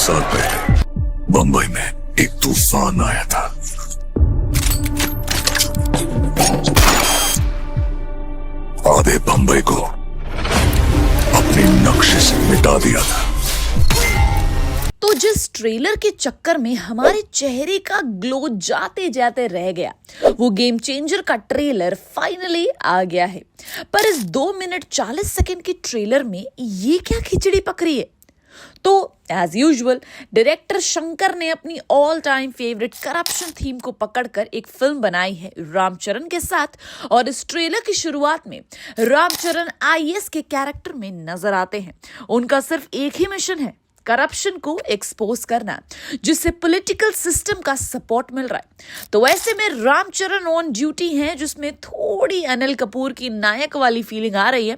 साल पहले बंबई में एक तूफान आया था। आधे बंबई को अपने नक्शे से मिटा दिया था। तो जिस ट्रेलर के चक्कर में हमारे चेहरे का ग्लो जाते जाते रह गया, वो गेम चेंजर का ट्रेलर फाइनली आ गया है। पर इस 2 मिनट 40 सेकंड के ट्रेलर में ये क्या खिचड़ी पक रही है? तो एज यूजुअल डायरेक्टर शंकर ने अपनी all time favourite corruption theme को पकड़कर एक फिल्म बनाई है रामचरण के साथ। और इस ट्रेलर की शुरुआत में रामचरण आईएएस के कैरेक्टर में नजर आते हैं। उनका सिर्फ एक ही मिशन है, करप्शन को एक्सपोज करना, जिससे पॉलिटिकल सिस्टम का सपोर्ट मिल रहा है। तो ऐसे में रामचरण ऑन ड्यूटी हैं, जिसमें थोड़ी अनिल कपूर की नायक वाली फीलिंग आ रही है।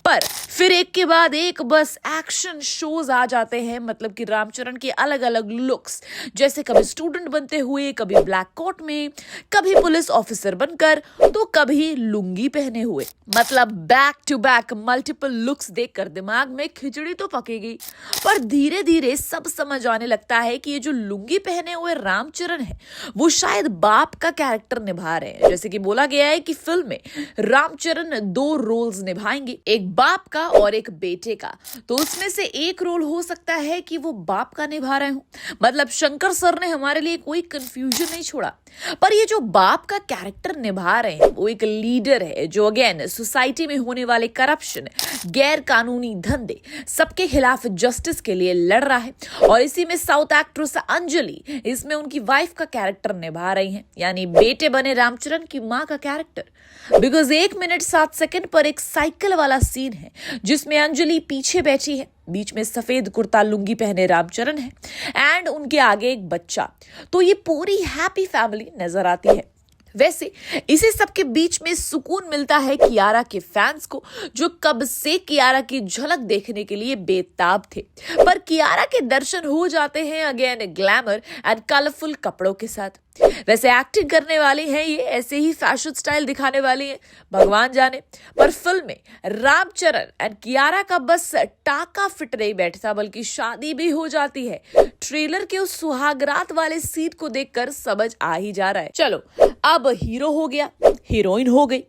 पर फिर एक के बाद एक बस एक्शन शोज आ जाते हैं, मतलब कि रामचरण के अलग अलग लुक्स, जैसे कभी स्टूडेंट बनते हुए, कभी ब्लैक कोट में, कभी पुलिस ऑफिसर बनकर, तो कभी लुंगी पहने हुए। मतलब back to back multiple looks देखकर दिमाग में खिचड़ी तो पकेगी। पर धीरे धीरे सब समझ आने लगता है कि ये जो लुंगी पहने हुए रामचरण है, वो शायद बाप का कैरेक्टर निभा रहे हैं। जैसे कि बोला गया है कि फिल्म में रामचरण 2 रोल्स निभाएंगे, एक बाप का और एक बेटे का। तो उसमें से एक रोल हो सकता है कि वो बाप का निभा रहे हो। मतलब शंकर सर ने हमारे लिए कोई कंफ्यूजन नहीं छोड़ा। पर ये जो बाप का कैरेक्टर निभा रहे हैं, वो एक लीडर है जो अगेन सोसाइटी में होने वाले करप्शन, गैर कानूनी धंधे, सबके खिलाफ जस्टिस के लिए लड़ रहा है। और इसी में साउथ एक्ट्रेस अंजलि इसमें उनकी वाइफ का कैरेक्टर निभा रही हैं, यानी बेटे बने रामचरण की मां का कैरेक्टर। बिकॉज 1 मिनट 7 सेकंड पर एक साइकिल वाला सीन है, जिसमें अंजलि पीछे बैठी है, बीच में सफेद कुर्ता लुंगी पहने रामचरण है एंड उनके आगे एक बच्चा। तो ये पूरी हैप्पी फैमिली नजर आती है। वैसे इसी सब के बीच में सुकून मिलता है कियारा के फैंस को, जो कब से कियारा की झलक देखने के लिए बेताब थे। पर कियारा के दर्शन हो जाते हैं अगेन ग्लैमर एंड कलरफुल कपड़ों के साथ। वैसे एक्टिंग करने वाली हैं ये, ऐसे ही फैशन स्टाइल दिखाने वाली है, भगवान जाने। पर फिल्म में रामचरण एंड कियारा का बस टाका फिट नहीं बैठता, बल्कि शादी भी हो जाती है। ट्रेलर के उस सुहागरात वाले सीन को देखकर समझ आ ही जा रहा है। चलो अब हीरो हो गया, हीरोइन हो गई,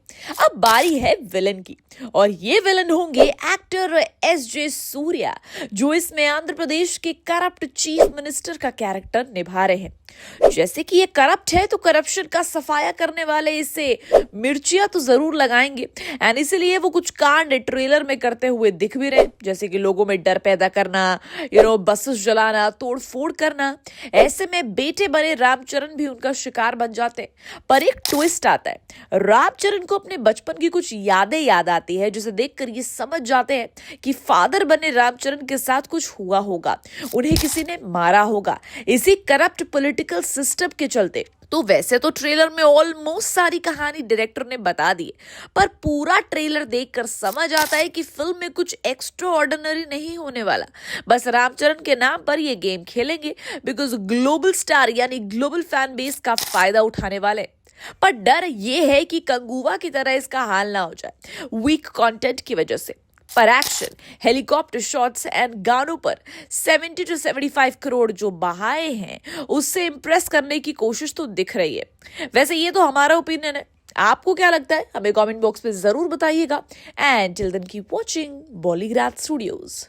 अब बारी है विलन की। और ये विलन होंगे एक्टर एसजे सूर्या, जो इसमें आंध्र प्रदेश के करप्ट चीफ मिनिस्टर का कैरेक्टर निभा रहे हैं। जैसे कि ये करप्ट है, तो करप्शन का सफाया करने वाले इसे मिर्चियां तो जरूर लगाएंगे एंड इसीलिए वो कुछ कांड ट्रेलर में करते हुए दिख भी रहे, जैसे कि लोगों में डर पैदा करना, बसेस जलाना, तोड़ फोड़ करना। ऐसे में बेटे बने रामचरण भी उनका शिकार बन जाते हैं। पर एक ट्विस्ट आता है, रामचरण को अपने बचपन की कुछ यादें याद आती है, जिसे देखकर ये समझ जाते हैं कि फादर बने रामचरण के साथ कुछ हुआ होगा, उन्हें किसी ने मारा होगा, इसी करप्ट पॉलिटिकल सिस्टम के चलते। तो वैसे तो ट्रेलर में ऑलमोस्ट सारी कहानी डायरेक्टर ने बता दी है, पर पूरा ट्रेलर देखकर समझ आता है कि फिल्म में कुछ एक्स्ट्रा ऑर्डिनरी नहीं होने वाला। बस रामचरण के नाम पर ये गेम खेलेंगे, बिकॉज ग्लोबल स्टार यानी ग्लोबल फैन बेस का फायदा उठाने वाले। पर डर ये है कि कंगुवा की तरह इसका हाल ना हो जाए वीक कंटेंट की वजह से। पर एक्शन, हेलीकॉप्टर शॉट्स एंड गानों पर 70 to 75 करोड़ जो बहाए हैं, उससे इंप्रेस करने की कोशिश तो दिख रही है। वैसे ये तो हमारा ओपिनियन है, आपको क्या लगता है हमें कमेंट बॉक्स में जरूर बताइएगा। And till then keep watching Bollygraph studios.